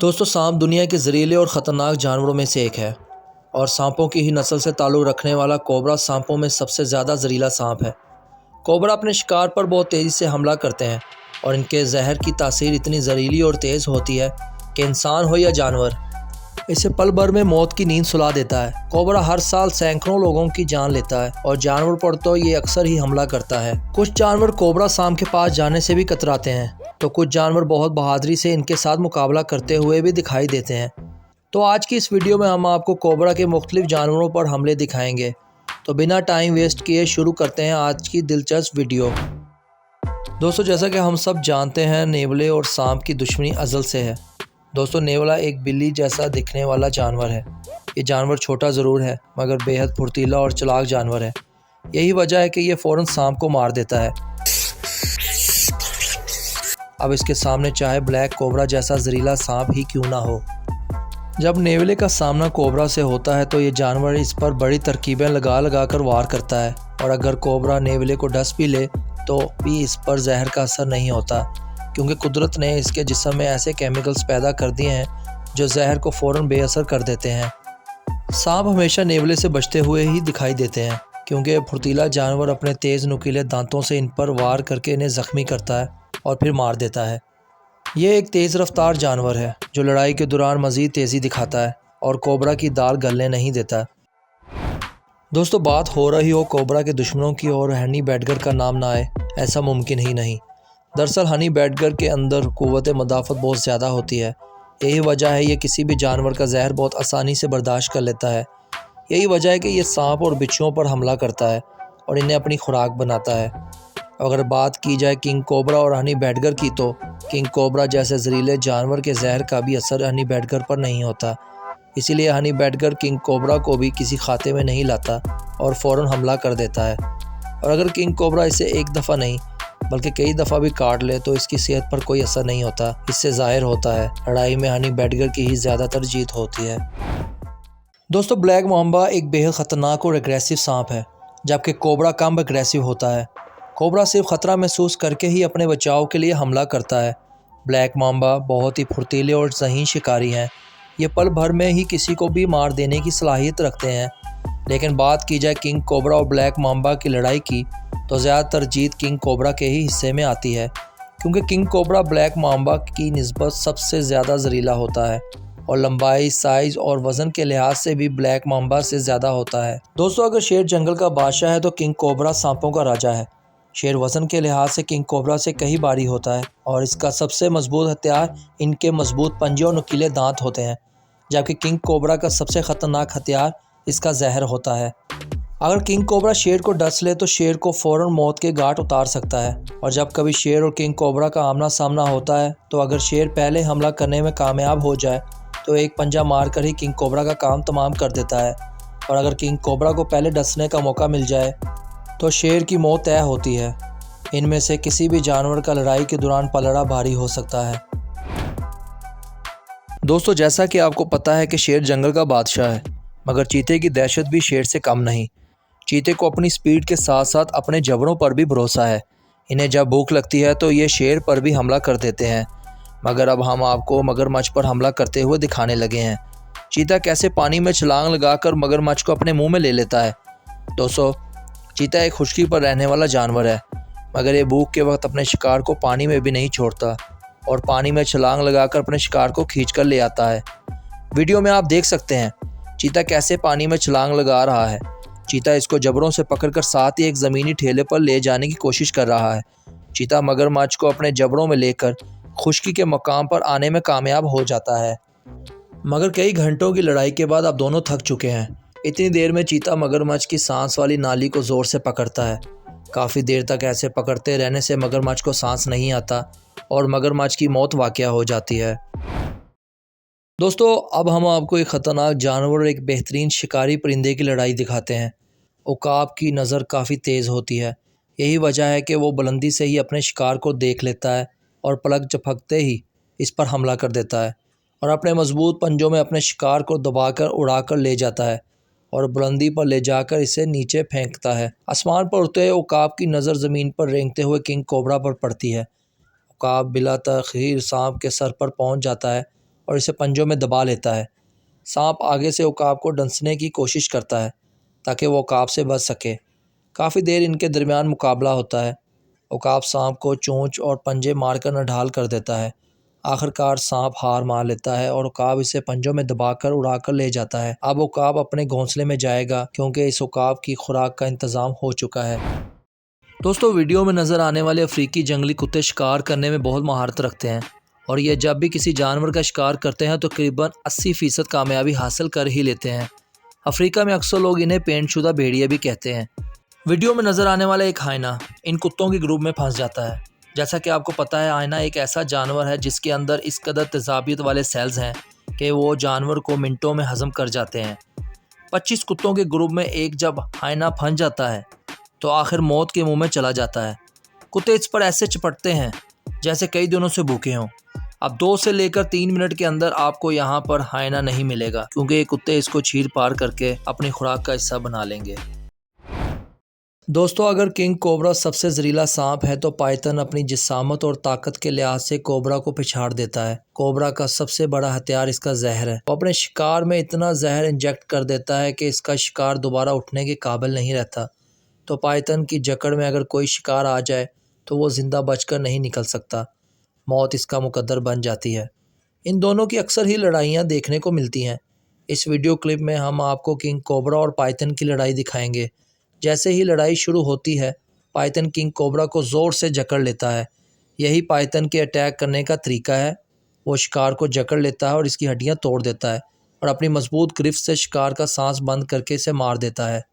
दोस्तों सांप दुनिया के ज़हरीले और ख़तरनाक जानवरों में से एक है और सांपों की ही नस्ल से ताल्लुक़ रखने वाला कोबरा सांपों में सबसे ज़्यादा ज़हरीला सांप है। कोबरा अपने शिकार पर बहुत तेज़ी से हमला करते हैं और इनके जहर की तासीर इतनी ज़हरीली और तेज़ होती है कि इंसान हो या जानवर इसे पल भर में मौत की नींद सुला देता है। कोबरा हर साल सैकड़ों लोगों की जान लेता है और जानवर पर तो ये अक्सर ही हमला करता है। कुछ जानवर कोबरा सांप के पास जाने से भी कतराते हैं तो कुछ जानवर बहुत बहादुरी से इनके साथ मुकाबला करते हुए भी दिखाई देते हैं। तो आज की इस वीडियो में हम आपको कोबरा के मुख्तलिफ जानवरों पर हमले दिखाएंगे। तो बिना टाइम वेस्ट किए शुरू करते हैं आज की दिलचस्प वीडियो। दोस्तों जैसा कि हम सब जानते हैं नेवले और सांप की दुश्मनी अज़ल से है। दोस्तों नेवला एक बिल्ली जैसा दिखने वाला जानवर है। ये जानवर छोटा ज़रूर है मगर बेहद फुर्तीला और चालाक जानवर है। यही वजह है कि ये फ़ौरन सांप को मार देता है। अब इसके सामने चाहे ब्लैक कोबरा जैसा जहरीला सांप ही क्यों ना हो। जब नेवले का सामना कोबरा से होता है तो ये जानवर इस पर बड़ी तरकीबें लगा कर वार करता है और अगर कोबरा नेवले को डस भी ले तो भी इस पर जहर का असर नहीं होता क्योंकि कुदरत ने इसके जिस्म में ऐसे केमिकल्स पैदा कर दिए हैं जो जहर को फ़ौरन बेअसर कर देते हैं। सांप हमेशा नेवले से बचते हुए ही दिखाई देते हैं क्योंकि फुर्तीला जानवर अपने तेज़ नुकीले दांतों से इन पर वार करके इन्हें ज़ख्मी करता है और फिर मार देता है। ये एक तेज़ रफ्तार जानवर है जो लड़ाई के दौरान मज़ीद तेज़ी दिखाता है और कोबरा की दाल गलने नहीं देता। दोस्तों बात हो रही हो कोबरा के दुश्मनों की और हनी बैडगर का नाम ना आए, ऐसा मुमकिन ही नहीं। दरअसल हनी बैडगर के अंदर क़ुव्वत मदाफ़त बहुत ज़्यादा होती है। यही वजह है ये किसी भी जानवर का जहर बहुत आसानी से बर्दाश्त कर लेता है। यही वजह है कि ये सांप और बिच्छुओं पर हमला करता है और इन्हें अपनी खुराक बनाता है। अगर बात की जाए किंग कोबरा और हनी बैडगर की तो किंग कोबरा जैसे जहरीले जानवर के जहर का भी असर हनी बैडगर पर नहीं होता। इसीलिए हनी बैडगर किंग कोबरा को भी किसी खाते में नहीं लाता और फ़ौरन हमला कर देता है। और अगर किंग कोबरा इसे एक दफ़ा नहीं बल्कि कई दफ़ा भी काट ले तो इसकी सेहत पर कोई असर नहीं होता। इससे ज़ाहिर होता है लड़ाई में हनी बैडगर की ही ज़्यादातर जीत होती है। दोस्तों ब्लैक मांबा एक बेहद ख़तरनाक और एग्रेसिव सांप है जबकि कोबरा कम एग्रेसिव होता है। कोबरा सिर्फ ख़तरा महसूस करके ही अपने बचाव के लिए हमला करता है। ब्लैक मांबा बहुत ही फुर्तीले और ज़हीन शिकारी हैं। ये पल भर में ही किसी को भी मार देने की सलाहियत रखते हैं। लेकिन बात की जाए किंग कोबरा और ब्लैक मांबा की लड़ाई की तो ज़्यादातर जीत किंग कोबरा के ही हिस्से में आती है क्योंकि किंग कोबरा ब्लैक मांबा की निस्बत सबसे ज़्यादा जहरीला होता है और लंबाई, साइज़ और वज़न के लिहाज से भी ब्लैक मांबा से ज़्यादा होता है। दोस्तों अगर शेर जंगल का बादशाह है तो किंग कोबरा सांपों का राजा है। शेर वज़न के लिहाज से किंग कोबरा से कहीं भारी होता है और इसका सबसे मजबूत हथियार इनके मजबूत पंजे और नुकीले दांत होते हैं, जबकि किंग कोबरा का सबसे ख़तरनाक हथियार इसका जहर होता है। अगर किंग कोबरा शेर को डस ले तो शेर को फ़ौरन मौत के घाट उतार सकता है और जब कभी शेर और किंग कोबरा का आमना सामना होता है तो अगर शेर पहले हमला करने में कामयाब हो जाए तो एक पंजा मारकर ही किंग कोबरा का काम तमाम कर देता है और अगर किंग कोबरा को पहले डसने का मौका मिल जाए तो शेर की मौत तय होती है। इनमें से किसी भी जानवर का लड़ाई के दौरान पलड़ा भारी हो सकता है। दोस्तों जैसा कि आपको पता है कि शेर जंगल का बादशाह है मगर चीते की दहशत भी शेर से कम नहीं। चीते को अपनी स्पीड के साथ साथ अपने जबड़ों पर भी भरोसा है। इन्हें जब भूख लगती है तो ये शेर पर भी हमला कर देते हैं। मगर अब हम आपको मगरमच्छ पर हमला करते हुए दिखाने लगे हैं। चीता कैसे पानी में छलांग लगाकर मगरमच्छ को अपने मुंह में ले लेता है। दोस्तों चीता एक खुश्की पर रहने वाला जानवर है मगर ये भूख के वक्त अपने शिकार को पानी में भी नहीं छोड़ता और पानी में छलांग लगाकर अपने शिकार को खींच कर ले आता है। वीडियो में आप देख सकते हैं चीता कैसे पानी में छलांग लगा रहा है। चीता इसको जबड़ों से पकड़कर साथ ही एक ज़मीनी ठेले पर ले जाने की कोशिश कर रहा है। चीता मगरमच्छ को अपने जबड़ों में लेकर खुश्की के मकाम पर आने में कामयाब हो जाता है। मगर कई घंटों की लड़ाई के बाद अब दोनों थक चुके हैं। इतनी देर में चीता मगरमच्छ की सांस वाली नाली को ज़ोर से पकड़ता है। काफ़ी देर तक ऐसे पकड़ते रहने से मगरमच्छ को सांस नहीं आता और मगरमच्छ की मौत वाक़या हो जाती है। दोस्तों अब हम आपको एक ख़तरनाक जानवर और एक बेहतरीन शिकारी परिंदे की लड़ाई दिखाते हैं। उकाब की नज़र काफ़ी तेज़ होती है। यही वजह है कि वो बुलंदी से ही अपने शिकार को देख लेता है और पलक झपकते ही इस पर हमला कर देता है और अपने मजबूत पंजों में अपने शिकार को दबाकर उड़ाकर ले जाता है और बुलंदी पर ले जाकर इसे नीचे फेंकता है। आसमान पर उड़ते हुए उकाब की नज़र ज़मीन पर रेंगते हुए किंग कोबरा पर पड़ती है। उकाब बिला तख़ीर सांप के सर पर पहुंच जाता है और इसे पंजों में दबा लेता है। सांप आगे से उकाब को डंसने की कोशिश करता है ताकि वो उकाब से बच सके। काफ़ी देर इनके दरमियान मुकाबला होता है। उकाब सांप को चोंच और पंजे मारकर नढाल कर देता है। आखिरकार सांप हार मान लेता है और उकाब इसे पंजों में दबाकर उड़ाकर ले जाता है। अब उकाब अपने घोंसले में जाएगा क्योंकि इस उकाब की खुराक का इंतज़ाम हो चुका है। दोस्तों, वीडियो में नज़र आने वाले अफ्रीकी जंगली कुत्ते शिकार करने में बहुत महारत रखते हैं और ये जब भी किसी जानवर का शिकार करते हैं तो तकरीबन 80% कामयाबी हासिल कर ही लेते हैं। अफ्रीका में अक्सर लोग इन्हें पेंटशुदा भेड़िया भी कहते हैं। वीडियो में नज़र आने वाला एक हाइना इन कुत्तों के ग्रुप में फंस जाता है। जैसा कि आपको पता है, हाइना एक ऐसा जानवर है जिसके अंदर इस कदर तेज़ाबियत वाले सेल्स हैं कि वो जानवर को मिनटों में हज़म कर जाते हैं। 25 कुत्तों के ग्रुप में एक जब हाइना फंस जाता है तो आखिर मौत के मुंह में चला जाता है। कुत्ते इस पर ऐसे चपटते हैं जैसे कई दिनों से भूखे हों। अब 2 से लेकर 3 मिनट के अंदर आपको यहाँ पर हाइना नहीं मिलेगा क्योंकि ये कुत्ते इसको चीर पार करके अपनी खुराक का हिस्सा बना लेंगे। दोस्तों, अगर किंग कोबरा सबसे जहरीला सांप है तो पाइथन अपनी जिसामत और ताकत के लिहाज से कोबरा को पिछाड़ देता है। कोबरा का सबसे बड़ा हथियार इसका जहर है। वो अपने शिकार में इतना जहर इंजेक्ट कर देता है कि इसका शिकार दोबारा उठने के काबिल नहीं रहता। तो पाइथन की जकड़ में अगर कोई शिकार आ जाए तो वो ज़िंदा बचकर नहीं निकल सकता। मौत इसका मुकद्दर बन जाती है। इन दोनों की अक्सर ही लड़ाइयाँ देखने को मिलती हैं। इस वीडियो क्लिप में हम आपको किंग कोबरा और पाइथन की लड़ाई दिखाएंगे। जैसे ही लड़ाई शुरू होती है, पाइथन किंग कोबरा को ज़ोर से जकड़ लेता है। यही पाइथन के अटैक करने का तरीका है। वो शिकार को जकड़ लेता है और इसकी हड्डियाँ तोड़ देता है और अपनी मजबूत गिरफ्त से शिकार का सांस बंद करके इसे मार देता है।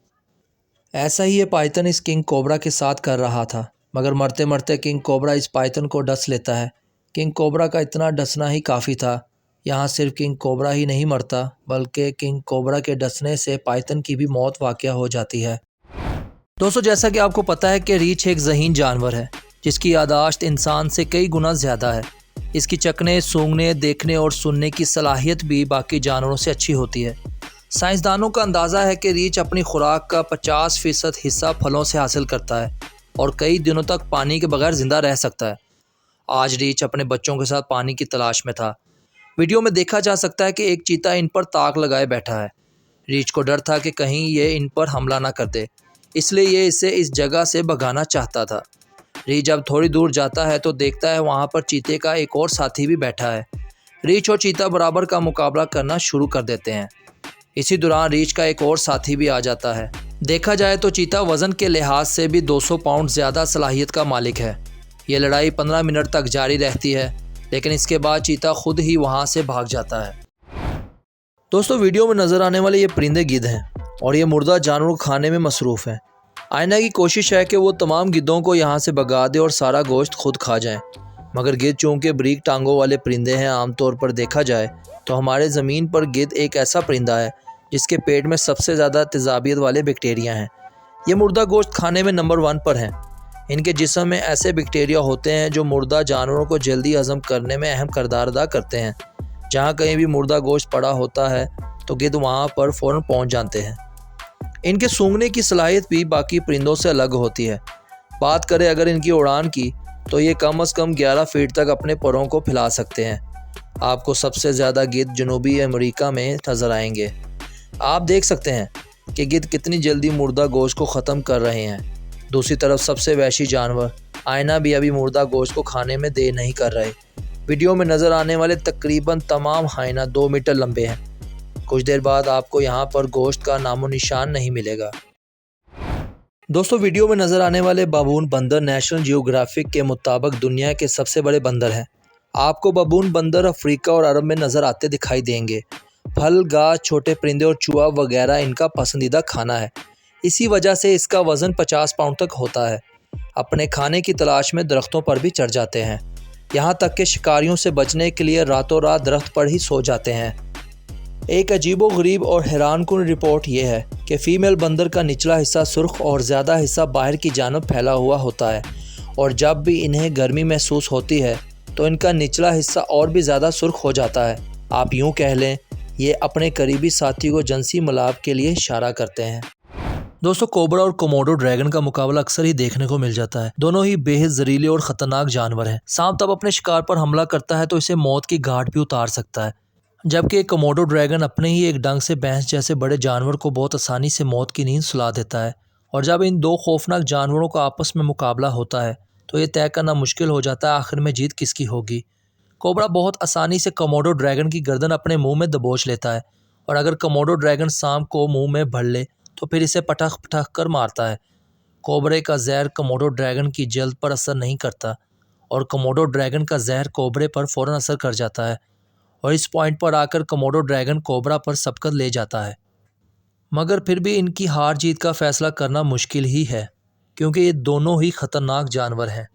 ऐसा ही ये पाइथन इस किंग कोबरा के साथ कर रहा था, मगर मरते मरते किंग कोबरा इस पाइथन को डस लेता है। किंग कोबरा का इतना डसना ही काफ़ी था। यहाँ सिर्फ किंग कोबरा ही नहीं मरता बल्कि किंग कोबरा के डसने से पाइथन की भी मौत वाक़या हो जाती है। दोस्तों, जैसा कि आपको पता है कि रीछ एक ज़हीन जानवर है जिसकी यादाश्त इंसान से कई गुना ज़्यादा है। इसकी चखने, सूंघने, देखने और सुनने की सलाहियत भी बाकी जानवरों से अच्छी होती है। साइंसदानों का अंदाज़ा है कि रीछ अपनी खुराक का 50% हिस्सा फलों से हासिल करता है और कई दिनों तक पानी के बगैर ज़िंदा रह सकता है। आज रीछ अपने बच्चों के साथ पानी की तलाश में था। वीडियो में देखा जा सकता है कि एक चीता इन पर ताक लगाए बैठा है। रीछ को डर था कि कहीं ये इन पर हमला ना कर दे, इसलिए ये इसे इस जगह से भगाना चाहता था। रीछ जब थोड़ी दूर जाता है तो देखता है वहाँ पर चीते का एक और साथी भी बैठा है। रीछ और चीता बराबर का मुकाबला करना शुरू कर देते हैं। इसी दौरान रीछ का एक और साथी भी आ जाता है। देखा जाए तो चीता वज़न के लिहाज से भी 200 पाउंड ज़्यादा सलाहियत का मालिक है। ये लड़ाई 15 मिनट तक जारी रहती है, लेकिन इसके बाद चीता खुद ही वहाँ से भाग जाता है। दोस्तों, वीडियो में नज़र आने वाले ये परिंदे गिद्ध हैं और ये मुर्दा जानवरों को खाने में मसरूफ़ हैं। आईना की कोशिश है कि वो तमाम गिद्धों को यहाँ से भगा दे और सारा गोश्त खुद खा जाएँ, मगर गिद्ध चूँकि बरीक टांगों वाले परिंदे हैं, आमतौर पर देखा जाए तो हमारे ज़मीन पर गिद्ध एक ऐसा परिंदा है जिसके पेट में सबसे ज़्यादा तेज़ाबियत वाले बैक्टीरिया हैं। ये मुर्दा गोश्त खाने में नंबर 1 पर हैं। इनके जिस्म में ऐसे बैक्टीरिया होते हैं जो मुर्दा जानवरों को जल्दी हज़म करने में अहम किरदार अदा करते हैं। जहाँ कहीं भी मुर्दा गोश्त पड़ा होता है तो गिद्ध वहाँ पर फ़ौरन पहुँच जाते हैं। इनके सूंघने की सलाहियत भी बाकी परिंदों से अलग होती है। बात करें अगर इनकी उड़ान की तो ये कम से कम 11 फीट तक अपने परों को फैला सकते हैं। आपको सबसे ज़्यादा गिद्ध जनूबी अमेरिका में नज़र आएंगे। आप देख सकते हैं कि गिद्ध कितनी जल्दी मुर्दा गोश्त को ख़त्म कर रहे हैं। दूसरी तरफ सबसे वहशी जानवर आईना भी अभी मुर्दा गोश्त को खाने में देर नहीं कर रहे। वीडियो में नज़र आने वाले तकरीबन तमाम हाइना 2 मीटर लंबे हैं। कुछ देर बाद आपको यहाँ पर गोश्त का नामो निशान नहीं मिलेगा। दोस्तों, वीडियो में नज़र आने वाले बाबून बंदर नेशनल जियोग्राफिक के मुताबिक दुनिया के सबसे बड़े बंदर हैं। आपको बाबून बंदर अफ्रीका और अरब में नज़र आते दिखाई देंगे। फल, घास, छोटे परिंदे और चूहा वगैरह इनका पसंदीदा खाना है। इसी वजह से इसका वज़न 50 पाउंड तक होता है। अपने खाने की तलाश में दरख्तों पर भी चढ़ जाते हैं। यहाँ तक कि शिकारियों से बचने के लिए रातों रात दरख्त पर ही सो जाते हैं। एक अजीबोगरीब और हैरानकुन रिपोर्ट यह है कि फ़ीमेल बंदर का निचला हिस्सा सुर्ख और ज़्यादा हिस्सा बाहर की जानब फैला हुआ होता है, और जब भी इन्हें गर्मी महसूस होती है तो इनका निचला हिस्सा और भी ज़्यादा सुर्ख हो जाता है। आप यूँ कह लें ये अपने करीबी साथी को जिनसी मिलाप के लिए इशारा करते हैं। दोस्तों, कोबरा और कोमोडो ड्रैगन का मुकाबला अक्सर ही देखने को मिल जाता है। दोनों ही बेहद जहरीले और खतरनाक जानवर हैं। सांप तब अपने शिकार पर हमला करता है तो इसे मौत की घाट भी उतार सकता है, जबकि एक कोमोडो ड्रैगन अपने ही एक डंक से भैंस जैसे बड़े जानवर को बहुत आसानी से मौत की नींद सुला देता है। और जब इन दो खौफनाक जानवरों का आपस में मुकाबला होता है तो ये तय करना मुश्किल हो जाता है आखिर में जीत किसकी होगी। कोबरा बहुत आसानी से कोमोडो ड्रैगन की गर्दन अपने मुंह में दबोच लेता है, और अगर कोमोडो ड्रैगन सांप को मुंह में भर ले तो फिर इसे पटक पटक कर मारता है। कोबरे का जहर कोमोडो ड्रैगन की जल्द पर असर नहीं करता, और कोमोडो ड्रैगन का जहर कोबरे पर फ़ौरन असर कर जाता है, और इस पॉइंट पर आकर कोमोडो ड्रैगन कोबरा पर सबकत ले जाता है। मगर फिर भी इनकी हार जीत का फैसला करना मुश्किल ही है, क्योंकि ये दोनों ही खतरनाक जानवर हैं।